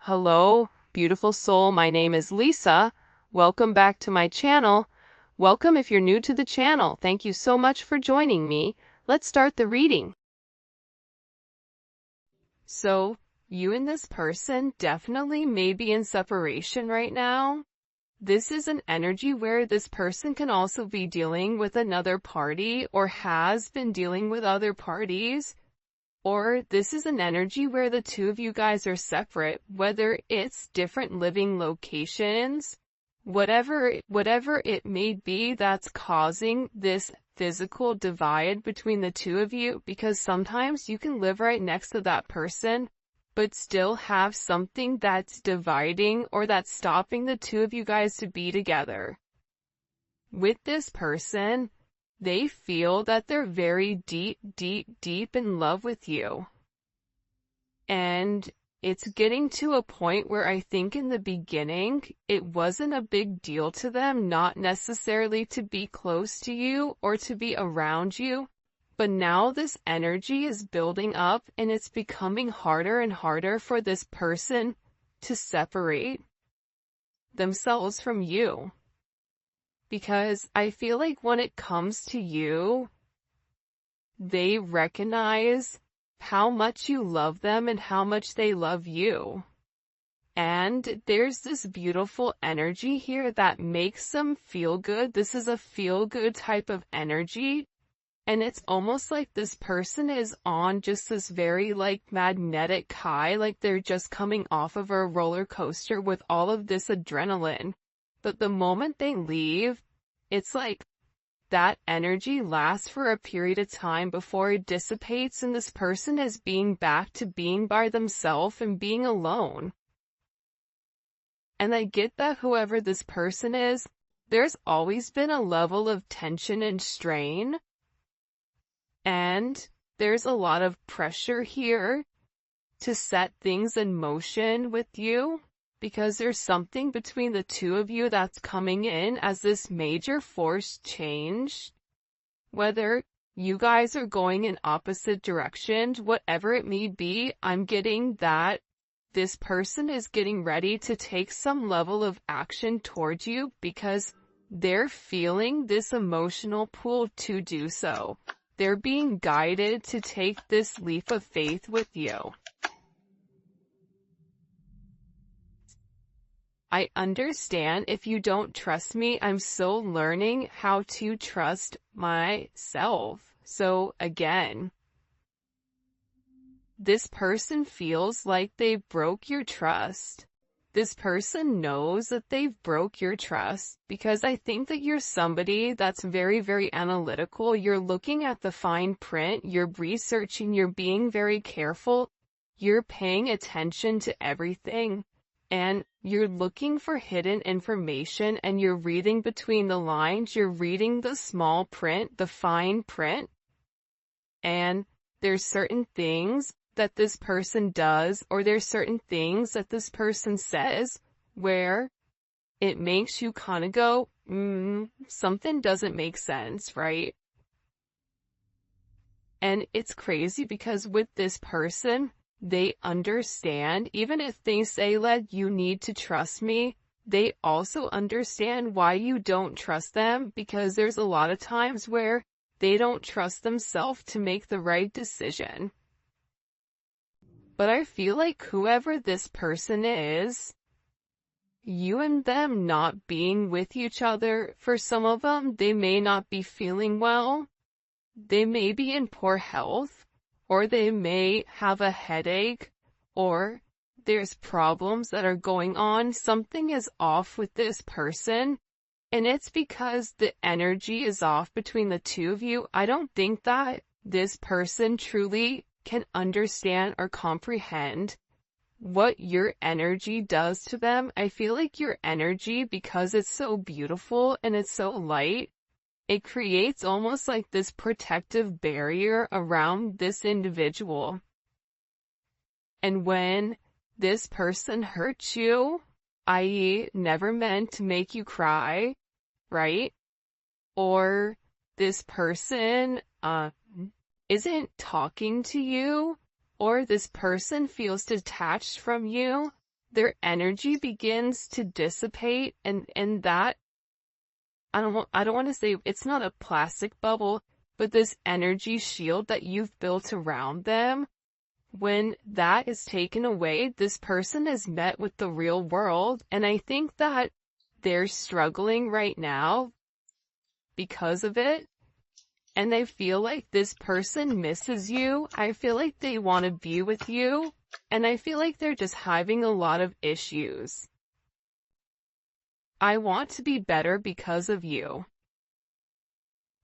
Hello, beautiful soul. My name is Lisa. Welcome back to my channel. Welcome if you're new to the channel. Thank you so much for joining me. Let's start the reading. So, you and this person definitely may be in separation right now. This is an energy where this person can also be dealing with another party or has been dealing with other parties. Or this is an energy where the two of you guys are separate, whether it's different living locations, whatever it may be that's causing this physical divide between the two of you, because sometimes you can live right next to that person, but still have something that's dividing or that's stopping the two of you guys to be together. With this person, they feel that they're very deep in love with you. And it's getting to a point where I think in the beginning, it wasn't a big deal to them, not necessarily to be close to you or to be around you. But now this energy is building up and it's becoming harder and harder for this person to separate themselves from you. Because I feel like when it comes to you, they recognize how much you love them and how much they love you. And there's this beautiful energy here that makes them feel good. This is a feel-good type of energy. And it's almost like this person is on just this very magnetic high, like they're just coming off of a roller coaster with all of this adrenaline. But the moment they leave, it's like that energy lasts for a period of time before it dissipates and this person is being back to being by themselves and being alone. And I get that whoever this person is, there's always been a level of tension and strain. And there's a lot of pressure here to set things in motion with you, because there's something between the two of you that's coming in as this major force change. Whether you guys are going in opposite directions, whatever it may be, I'm getting that this person is getting ready to take some level of action towards you because they're feeling this emotional pull to do so. They're being guided to take this leap of faith with you. I understand if you don't trust me. I'm still learning how to trust myself. So again, this person feels like they broke your trust. This person knows that they've broke your trust because I think that you're somebody that's very, very analytical. You're looking at the fine print, you're researching, you're being very careful, you're paying attention to everything. And you're looking for hidden information and you're reading between the lines, you're reading the small print, the fine print. And there's certain things that this person does, or there's certain things that this person says where it makes you kind of go, something doesn't make sense, right? And it's crazy because with this person, they understand, even if they say, you need to trust me, they also understand why you don't trust them, because there's a lot of times where they don't trust themselves to make the right decision. But I feel like whoever this person is, you and them not being with each other, for some of them, they may not be feeling well, they may be in poor health, or they may have a headache, or there's problems that are going on. Something is off with this person, and it's because the energy is off between the two of you. I don't think that this person truly can understand or comprehend what your energy does to them. I feel like your energy, because it's so beautiful and it's so light, it creates almost like this protective barrier around this individual. And when this person hurts you, i.e., never meant to make you cry, right? Or this person isn't talking to you, or this person feels detached from you, their energy begins to dissipate, and that, I don't want to say it's not a plastic bubble, but this energy shield that you've built around them, when that is taken away, this person is met with the real world. And I think that they're struggling right now because of it. And I feel like this person misses you. I feel like they want to be with you. And I feel like they're just having a lot of issues. I want to be better because of you.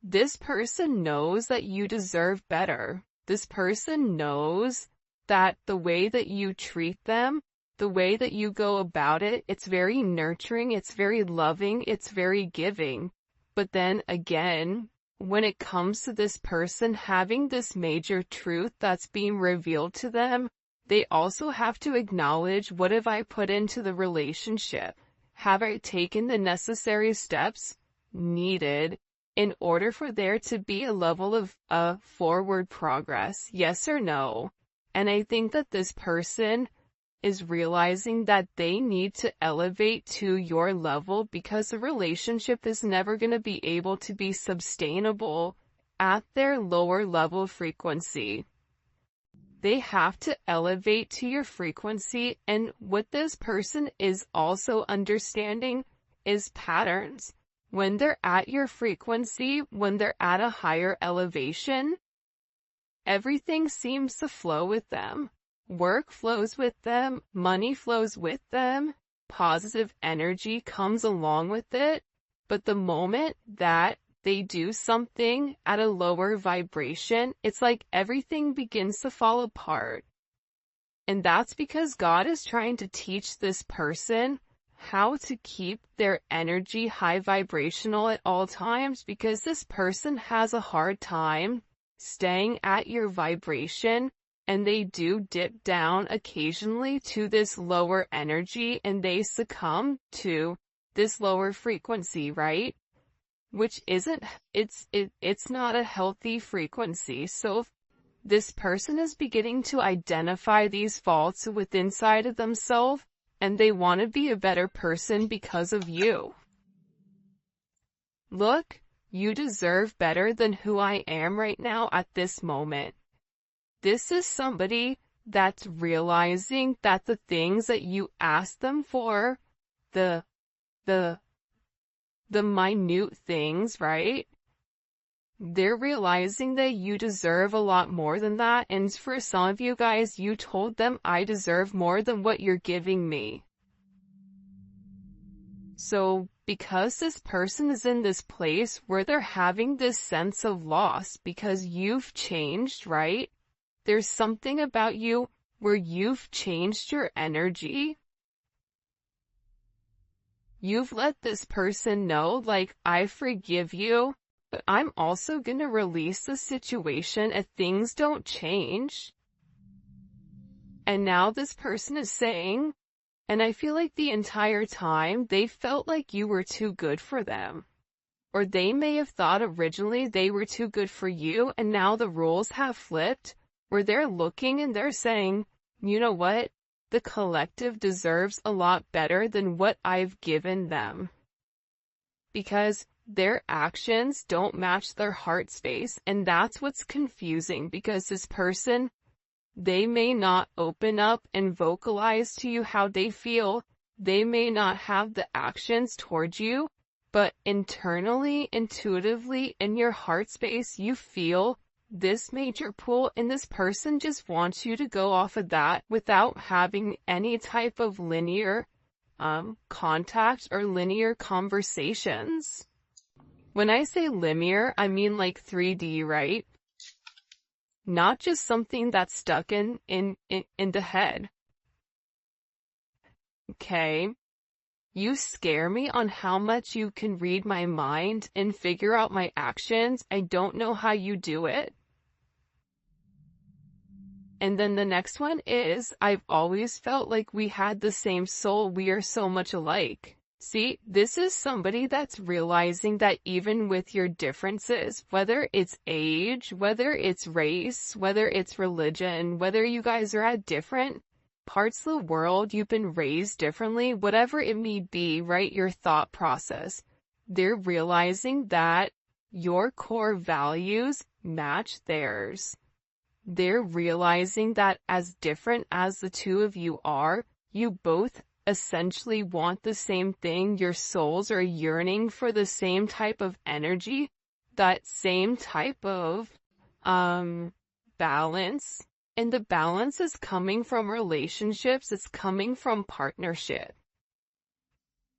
This person knows that you deserve better. This person knows that the way that you treat them, the way that you go about it, it's very nurturing, it's very loving, it's very giving. But then again, when it comes to this person having this major truth that's being revealed to them, they also have to acknowledge, what have I put into the relationship? Have I taken the necessary steps needed in order for there to be a level of forward progress? Yes or no? And I think that this person is realizing that they need to elevate to your level, because the relationship is never going to be able to be sustainable at their lower level frequency. They have to elevate to your frequency, and what this person is also understanding is patterns. When they're at your frequency, when they're at a higher elevation, everything seems to flow with them. Work flows with them, money flows with them, positive energy comes along with it. But the moment that they do something at a lower vibration, it's like everything begins to fall apart. And that's because God is trying to teach this person how to keep their energy high vibrational at all times, because this person has a hard time staying at your vibration, and they do dip down occasionally to this lower energy, and they succumb to this lower frequency, right? Which isn't, it's not a healthy frequency. So if this person is beginning to identify these faults within inside of themselves, and they want to be a better person because of you. Look, you deserve better than who I am right now at this moment. This is somebody that's realizing that the things that you ask them for, the minute things, right? They're realizing that you deserve a lot more than that. And for some of you guys, you told them, I deserve more than what you're giving me. So because this person is in this place where they're having this sense of loss because you've changed, right? There's something about you where you've changed your energy. You've let this person know, like, I forgive you, but I'm also gonna release the situation if things don't change. And now this person is saying, and I feel like the entire time they felt like you were too good for them. Or they may have thought originally they were too good for you, and now the roles have flipped, where they're looking and they're saying, you know what? The collective deserves a lot better than what I've given them. Because their actions don't match their heart space, and that's what's confusing, because this person, they may not open up and vocalize to you how they feel. They may not have the actions towards you, but internally, intuitively, in your heart space, you feel this major pull, and this person just wants you to go off of that without having any type of linear contact or linear conversations. When I say linear, I mean like 3D, right? Not just something that's stuck in the head. Okay? You scare me on how much you can read my mind and figure out my actions. I don't know how you do it. And then the next one is, I've always felt like we had the same soul. We are so much alike. See, this is somebody that's realizing that even with your differences, whether it's age, whether it's race, whether it's religion, whether you guys are at different parts of the world you've been raised differently, whatever it may be, right? Your thought process. They're realizing that your core values match theirs. They're realizing that as different as the two of you are, you both essentially want the same thing. Your souls are yearning for the same type of energy, that same type of balance. And the balance is coming from relationships, it's coming from partnership.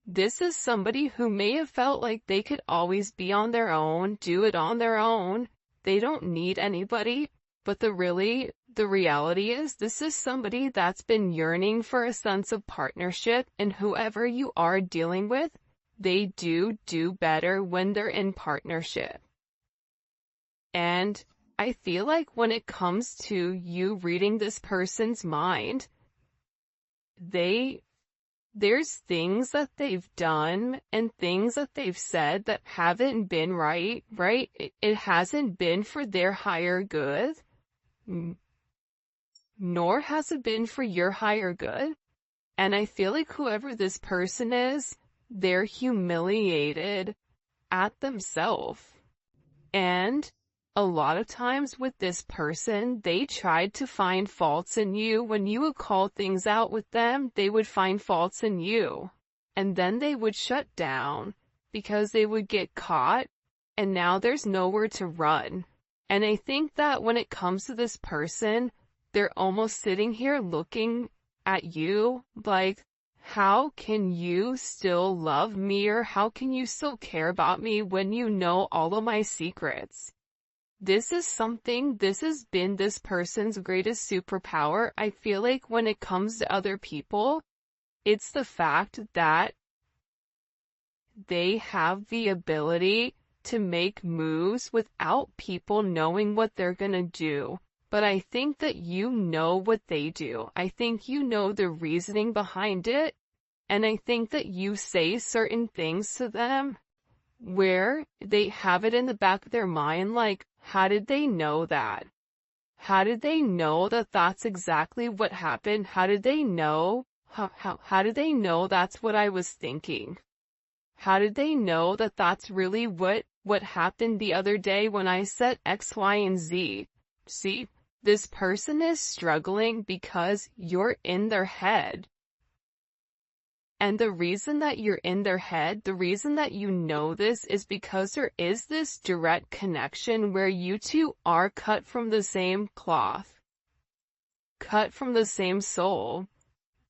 This is somebody who may have felt like they could always be on their own, do it on their own. They don't need anybody. But the reality is this is somebody that's been yearning for a sense of partnership, and whoever you are dealing with, they do better when they're in partnership. And I feel like when it comes to you reading this person's mind, there's things that they've done and things that they've said that haven't been right? It hasn't been for their higher good, nor has it been for your higher good. And I feel like whoever this person is, they're humiliated at themselves. And a lot of times with this person, they tried to find faults in you. When you would call things out with them, they would find faults in you. And then they would shut down because they would get caught, and now there's nowhere to run. And I think that when it comes to this person, they're almost sitting here looking at you like, how can you still love me, or how can you still care about me when you know all of my secrets? This has been this person's greatest superpower. I feel like when it comes to other people, it's the fact that they have the ability to make moves without people knowing what they're gonna do. But I think that you know what they do. I think you know the reasoning behind it. And I think that you say certain things to them where they have it in the back of their mind, like, how did they know that? How did they know that that's exactly what happened? How did they know? How did they know that's what I was thinking? How did they know that that's really what happened the other day when I said X, Y, and Z? See, this person is struggling because you're in their head. And the reason that you're in their head, the reason that you know this, is because there is this direct connection where you two are cut from the same cloth, cut from the same soul.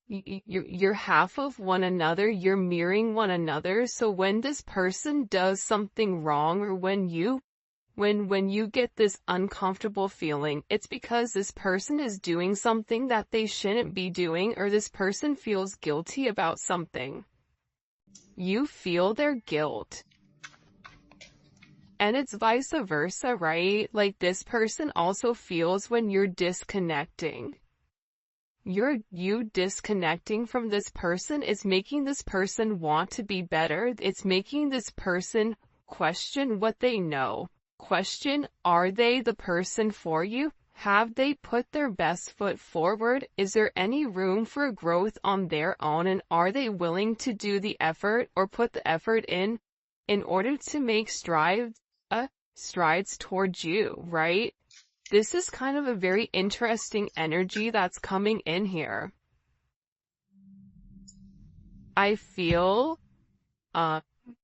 You're half of one another, you're mirroring one another. So when this person does something wrong, or when you get this uncomfortable feeling, it's because this person is doing something that they shouldn't be doing, or this person feels guilty about something. You feel their guilt. And it's vice versa, right? Like, this person also feels when you're disconnecting. You disconnecting from this person is making this person want to be better. It's making this person question what they know. Question, are they the person for you? Have they put their best foot forward? Is there any room for growth on their own? And are they willing to do the effort, or put the effort in order to make strides towards you, right? This is kind of a very interesting energy that's coming in here. I feel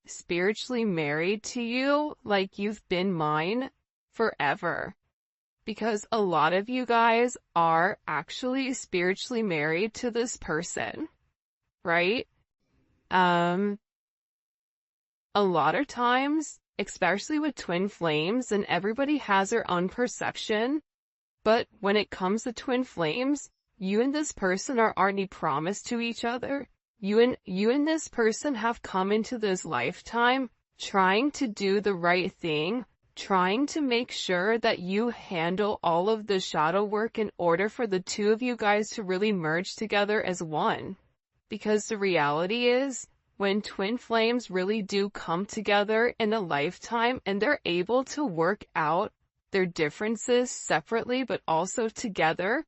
spiritually married to you, like you've been mine forever. Because a lot of you guys are actually spiritually married to this person, right? A lot of times, especially with twin flames, and everybody has their own perception, but when it comes to twin flames, you and this person are already promised to each other. You and this person have come into this lifetime trying to do the right thing, trying to make sure that you handle all of the shadow work in order for the two of you guys to really merge together as one. Because the reality is, when twin flames really do come together in a lifetime and they're able to work out their differences separately but also together,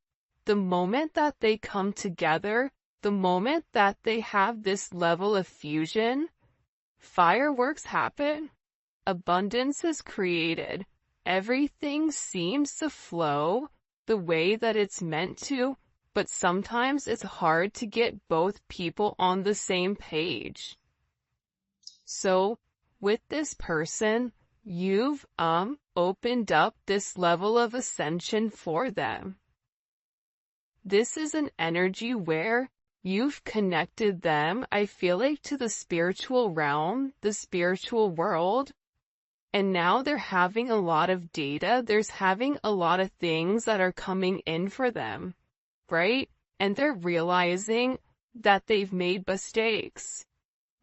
the moment that they come together, the moment that they have this level of fusion, fireworks happen. Abundance is created. Everything seems to flow the way that it's meant to, but sometimes it's hard to get both people on the same page. So, with this person, you've opened up this level of ascension for them. This is an energy where you've connected them, I feel like, to the spiritual realm, the spiritual world. And now they're having a lot of data, there's having a lot of things that are coming in for them, right? And they're realizing that they've made mistakes,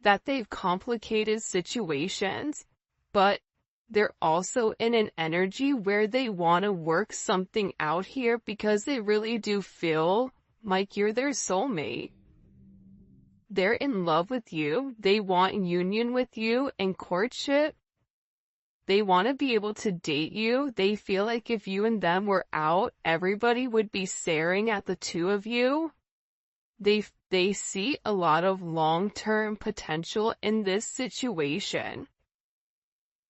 that they've complicated situations, but they're also in an energy where they want to work something out here because they really do feel like you're their soulmate. They're in love with you, they want union with you and courtship. They want to be able to date you. They feel like if you and them were out, everybody would be staring at the two of you. They see a lot of long-term potential in this situation.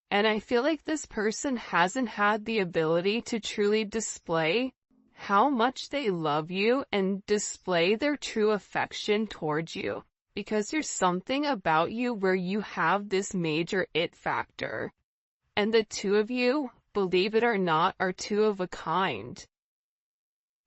And I feel like this person hasn't had the ability to truly display how much they love you and display their true affection towards you. Because there's something about you where you have this major it factor. And the two of you, believe it or not, are two of a kind.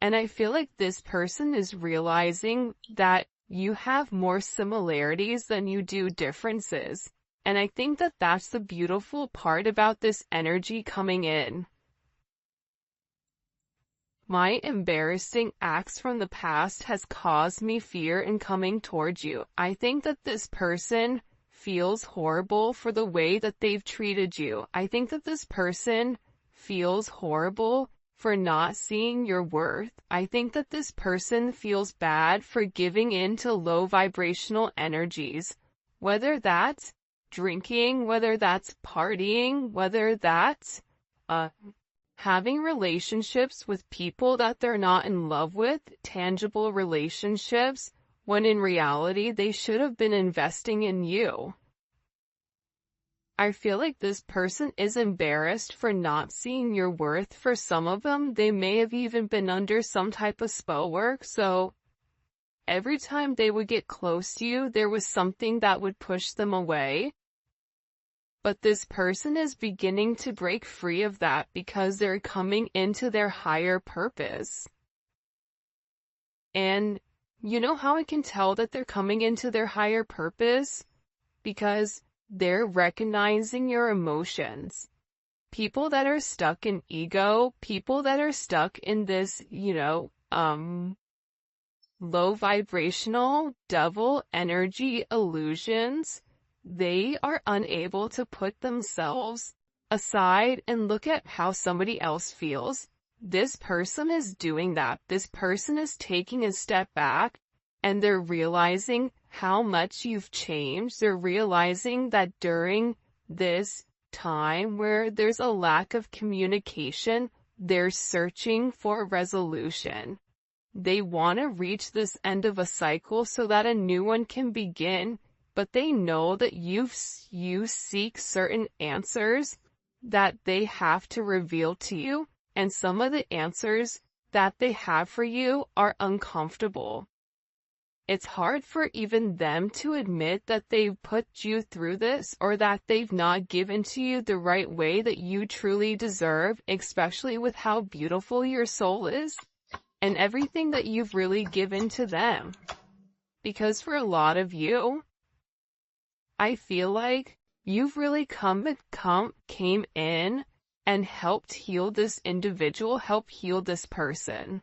And I feel like this person is realizing that you have more similarities than you do differences. And I think that that's the beautiful part about this energy coming in. My embarrassing acts from the past has caused me fear in coming towards you. I think that this person feels horrible for the way that they've treated you. I think that this person feels horrible for not seeing your worth. I think that this person feels bad for giving in to low vibrational energies. Whether that's drinking, whether that's partying, whether that's having relationships with people that they're not in love with, tangible relationships, when in reality they should have been investing in you. I feel like this person is embarrassed for not seeing your worth. For some of them, they may have even been under some type of spell work, so every time they would get close to you, there was something that would push them away. But this person is beginning to break free of that because they're coming into their higher purpose. And you know how I can tell that they're coming into their higher purpose? Because they're recognizing your emotions. People that are stuck in ego, people that are stuck in this, low vibrational devil energy illusions, they are unable to put themselves aside and look at how somebody else feels. This person is doing that. This person is taking a step back and they're realizing how much you've changed. They're realizing that during this time where there's a lack of communication, they're searching for resolution. They want to reach this end of a cycle so that a new one can begin, but they know that you seek certain answers that they have to reveal to you, and some of the answers that they have for you are uncomfortable. It's hard for even them to admit that they've put you through this or that they've not given to you the right way that you truly deserve, especially with how beautiful your soul is and everything that you've really given to them. Because for a lot of you, I feel like you've really came in and helped heal this individual, help heal this person.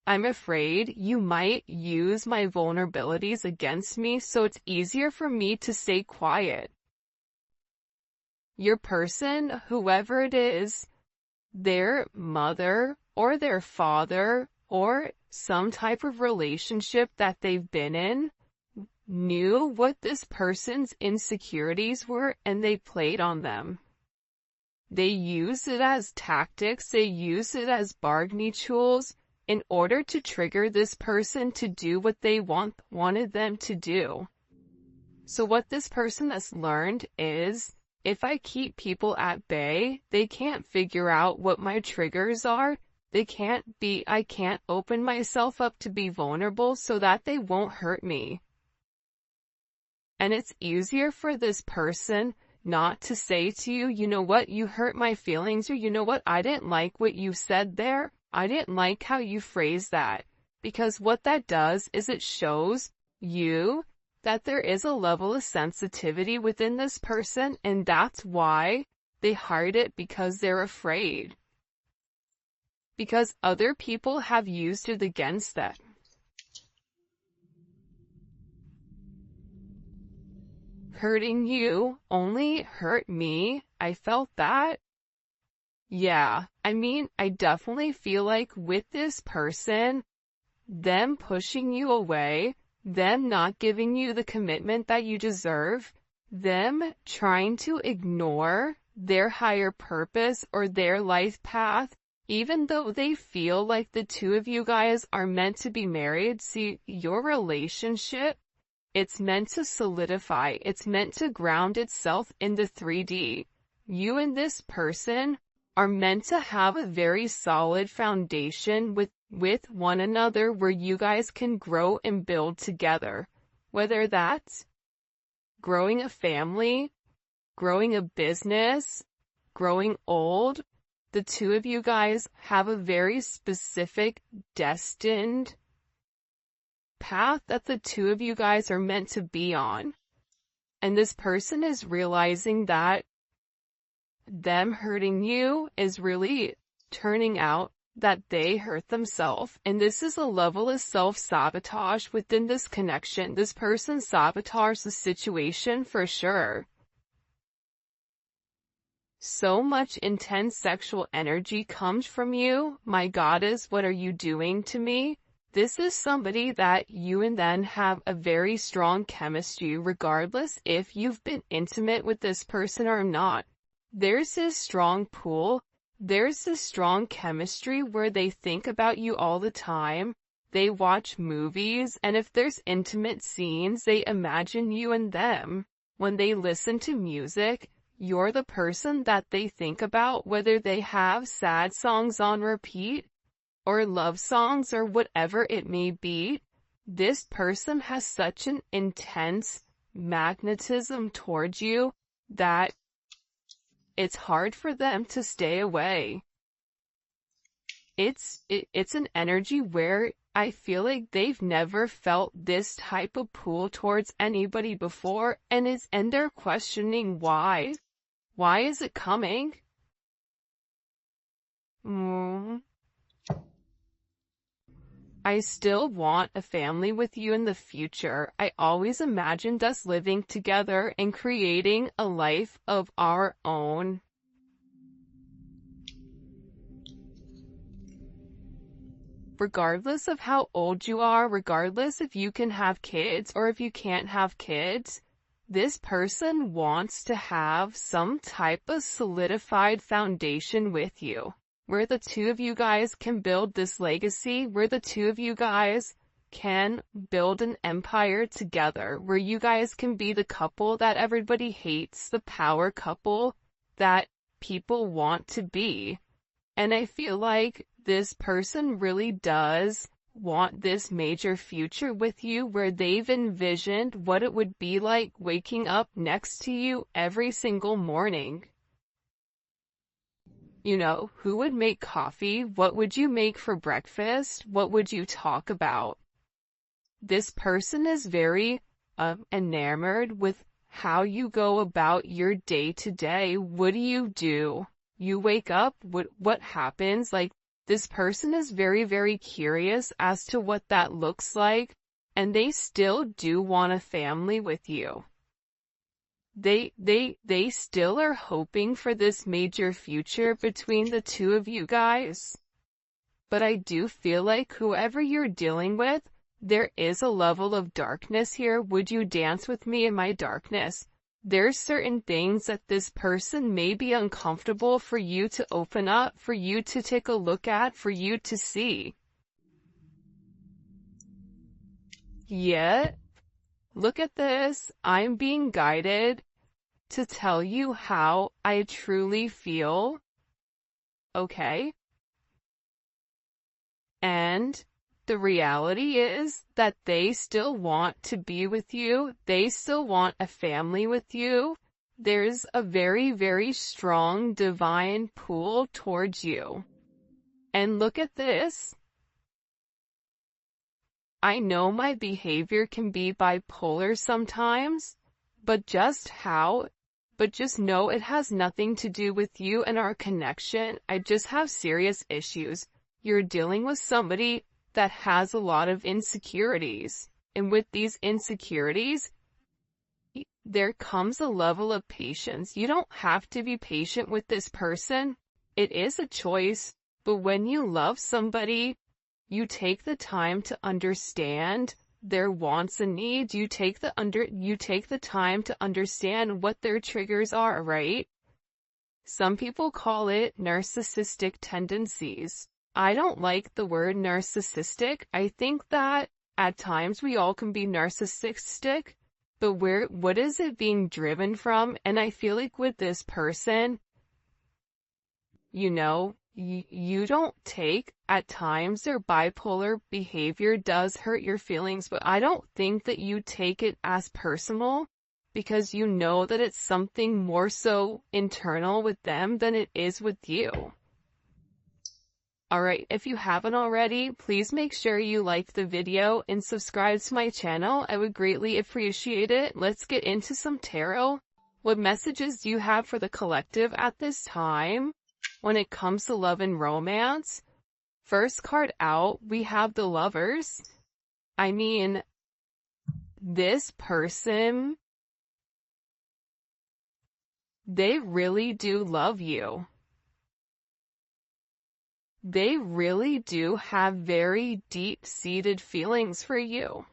I'm afraid you might use my vulnerabilities against me, so it's easier for me to stay quiet. Your person, whoever it is, their mother or their father or some type of relationship that they've been in, knew what this person's insecurities were and they played on them. They used it as tactics, they used it as bargaining tools in order to trigger this person to do what they wanted them to do. So what this person has learned is, if I keep people at bay, they can't figure out what my triggers are. I can't open myself up to be vulnerable so that they won't hurt me. And it's easier for this person not to say to you, you know what, you hurt my feelings, or you know what, I didn't like what you said there. I didn't like how you phrased that. Because what that does is it shows you that there is a level of sensitivity within this person, and that's why they hide it, because they're afraid. Because other people have used it against them. Hurting you only hurt me. I felt that. Yeah, I mean, I definitely feel like with this person, them pushing you away, them not giving you the commitment that you deserve, them trying to ignore their higher purpose or their life path, even though they feel like the two of you guys are meant to be married. See, your relationship, it's meant to solidify. It's meant to ground itself in the 3D. You and this person are meant to have a very solid foundation with one another where you guys can grow and build together. Whether that's growing a family, growing a business, growing old, the two of you guys have a very specific, destined path that the two of you guys are meant to be on. And this person is realizing that them hurting you is really turning out that they hurt themselves. And this is a level of self-sabotage within this connection. This person sabotaged the situation for sure. So much intense sexual energy comes from you. My goddess, what are you doing to me? This is somebody that you and them have a very strong chemistry, regardless if you've been intimate with this person or not. There's this strong pull. There's this strong chemistry where they think about you all the time. They watch movies, and if there's intimate scenes, they imagine you and them. When they listen to music, you're the person that they think about, whether they have sad songs on repeat, or love songs, or whatever it may be. This person has such an intense magnetism towards you that it's hard for them to stay away. It's an energy where I feel like they've never felt this type of pull towards anybody before, and they're questioning why. Why is it coming? I still want a family with you in the future. I always imagined us living together and creating a life of our own. Regardless of how old you are, regardless if you can have kids or if you can't have kids, this person wants to have some type of solidified foundation with you, where the two of you guys can build this legacy, where the two of you guys can build an empire together, where you guys can be the couple that everybody hates, the power couple that people want to be. And I feel like this person really does want this major future with you, where they've envisioned what it would be like waking up next to you every single morning. You know, who would make coffee? What would you make for breakfast? What would you talk about? This person is very enamored with how you go about your day to day. What do? You wake up, what happens? Like, this person is very, very curious as to what that looks like, and they still do want a family with you. They still are hoping for this major future between the two of you guys. But I do feel like whoever you're dealing with, there is a level of darkness here. Would you dance with me in my darkness? There's certain things that this person may be uncomfortable for you to open up, for you to take a look at, for you to see. Yet, look at this. I'm being guided to tell you how I truly feel. Okay? And the reality is that they still want to be with you. They still want a family with you. There's a very, very strong divine pull towards you. And look at this. I know my behavior can be bipolar sometimes, but just know it has nothing to do with you and our connection. I just have serious issues. You're dealing with somebody that has a lot of insecurities. And with these insecurities, there comes a level of patience. You don't have to be patient with this person. It is a choice. But when you love somebody, you take the time to understand their wants and needs. You take the time to understand what their triggers are, right? Some people call it narcissistic tendencies. I don't like the word narcissistic. I think that at times we all can be narcissistic, but what is it being driven from? And I feel like with this person, you don't take, at times their bipolar behavior does hurt your feelings, but I don't think that you take it as personal because you know that it's something more so internal with them than it is with you. Alright, if you haven't already, please make sure you like the video and subscribe to my channel. I would greatly appreciate it. Let's get into some tarot. What messages do you have for the collective at this time? When it comes to love and romance, first card out, we have the Lovers. I mean, this person, they really do love you. They really do have very deep-seated feelings for you.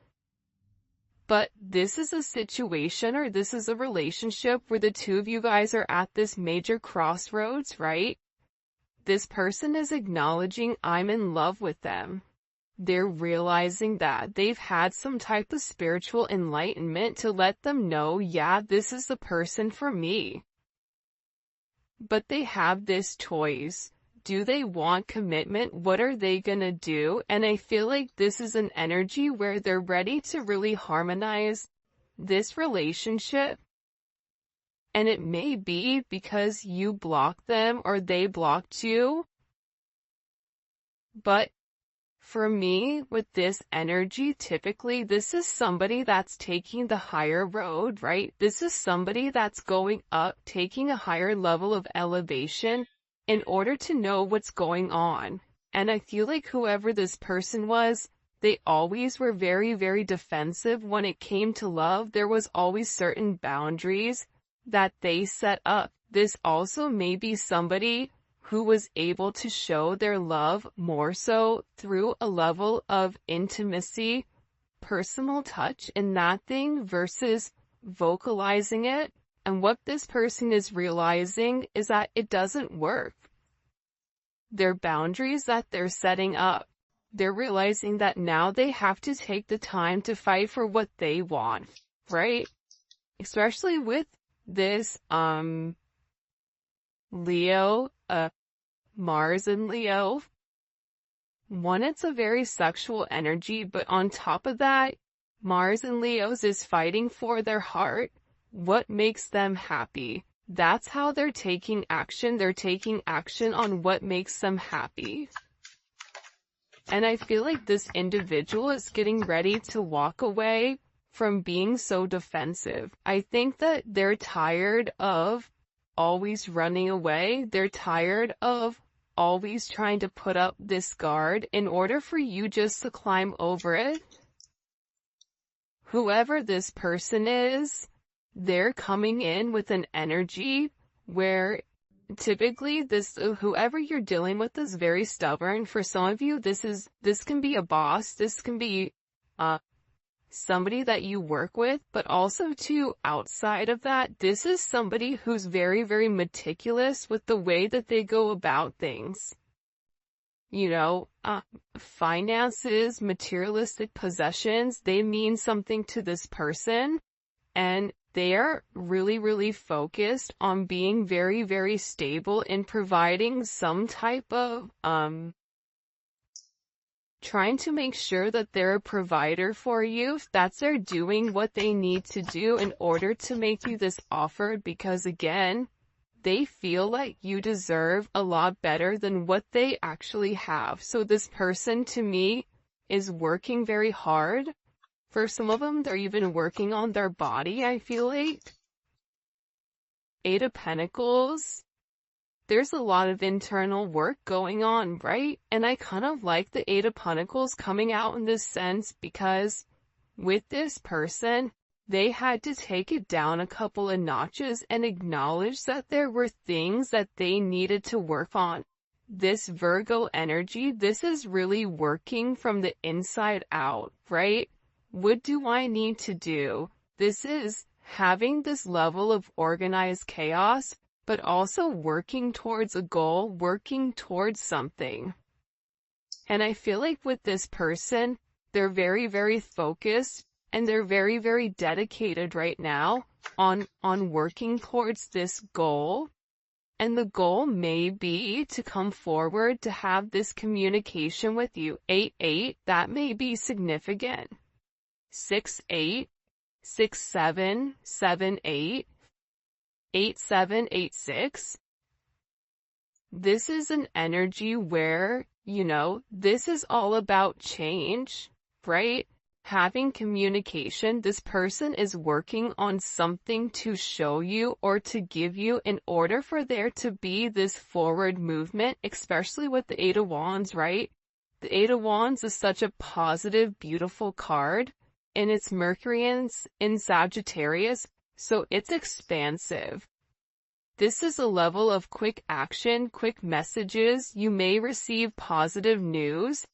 But this is a situation, or this is a relationship where the two of you guys are at this major crossroads, right? This person is acknowledging I'm in love with them. They're realizing that they've had some type of spiritual enlightenment to let them know, yeah, this is the person for me. But they have this choice. Do they want commitment? What are they gonna do? And I feel like this is an energy where they're ready to really harmonize this relationship. And it may be because you blocked them or they blocked you. But for me, with this energy, typically this is somebody that's taking the higher road, right? This is somebody that's going up, taking a higher level of elevation in order to know what's going on. And I feel like whoever this person was, they always were very, very defensive when it came to love. There was always certain boundaries that they set up. This also may be somebody who was able to show their love more so through a level of intimacy, personal touch in that thing versus vocalizing it. And what this person is realizing is that it doesn't work. Their boundaries that they're setting up, they're realizing that now they have to take the time to fight for what they want, right? Especially with this, Leo, Mars and Leo. One, it's a very sexual energy, but on top of that, Mars and Leo's is fighting for their heart. What makes them happy? That's how they're taking action. They're taking action on what makes them happy. And I feel like this individual is getting ready to walk away from being so defensive. I think that they're tired of always running away. They're tired of always trying to put up this guard in order for you just to climb over it. Whoever this person is, they're coming in with an energy where typically whoever you're dealing with is very stubborn. For some of you, this can be a boss, this can be somebody that you work with, but also too, outside of that, this is somebody who's very, very meticulous with the way that they go about things. finances, materialistic possessions, they mean something to this person, and they are really, really focused on being very, very stable in providing some type of, trying to make sure that they're a provider for you. That's they're doing what they need to do in order to make you this offer, because again, they feel like you deserve a lot better than what they actually have. So this person, to me, is working very hard. For some of them, they're even working on their body, I feel like. Eight of Pentacles. There's a lot of internal work going on, right? And I kind of like the Eight of Pentacles coming out in this sense, because with this person, they had to take it down a couple of notches and acknowledge that there were things that they needed to work on. This Virgo energy, this is really working from the inside out, right? What do I need to do? This is having this level of organized chaos, but also working towards a goal, working towards something. And I feel like with this person, they're very, very focused, and they're very, very dedicated right now on working towards this goal. And the goal may be to come forward to have this communication with you. 8-8, that may be significant. 6-8, 6-7, 7-8. 8-7-8-6. This is an energy where, this is all about change, right? Having communication. This person is working on something to show you or to give you in order for there to be this forward movement, especially with the Eight of Wands, right? The Eight of Wands is such a positive, beautiful card, and it's Mercury in Sagittarius. So it's expansive. This is a level of quick action, quick messages. You may receive positive news.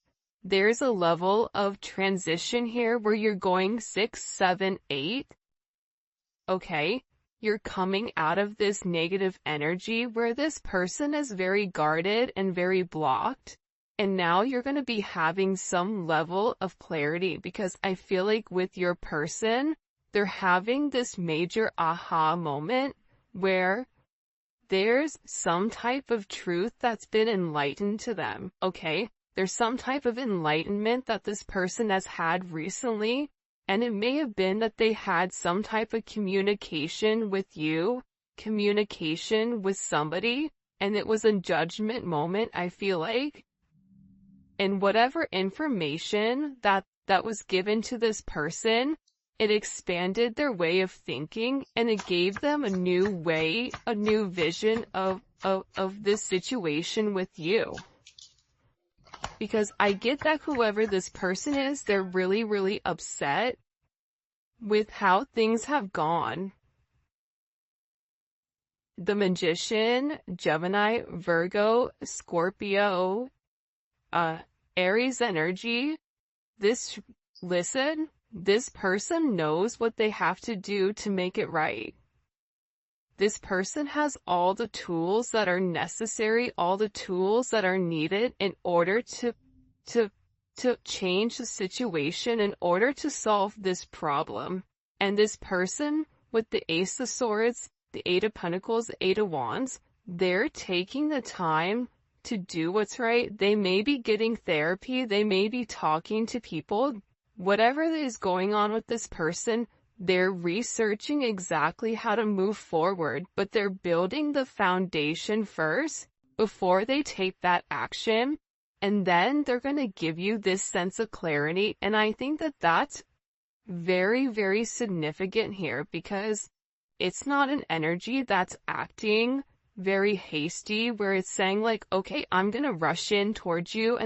There's a level of transition here where you're going 6, 7, 8. Okay, you're coming out of this negative energy where this person is very guarded and very blocked. And now you're going to be having some level of clarity, because I feel like with your person, they're having this major aha moment where there's some type of truth that's been enlightened to them, okay? There's some type of enlightenment that this person has had recently, and it may have been that they had some type of communication with you, communication with somebody, and it was a judgment moment, I feel like. And whatever information that was given to this person, it expanded their way of thinking, and it gave them a new way, a new vision of this situation with you. Because I get that whoever this person is, they're really, really upset with how things have gone. The Magician, Gemini, Virgo, Scorpio, Aries energy. Listen, this person knows what they have to do to make it right. This person has all the tools that are necessary, all the tools that are needed in order to change the situation, in order to solve this problem. And this person with the Ace of Swords, the Eight of Pentacles, the Eight of Wands, they're taking the time to do what's right. They may be getting therapy, they may be talking to people. Whatever is going on with this person, they're researching exactly how to move forward, but they're building the foundation first before they take that action, and then they're going to give you this sense of clarity. And I think that that's very, very significant here, because it's not an energy that's acting very hasty, where it's saying like, okay, I'm going to rush in towards you and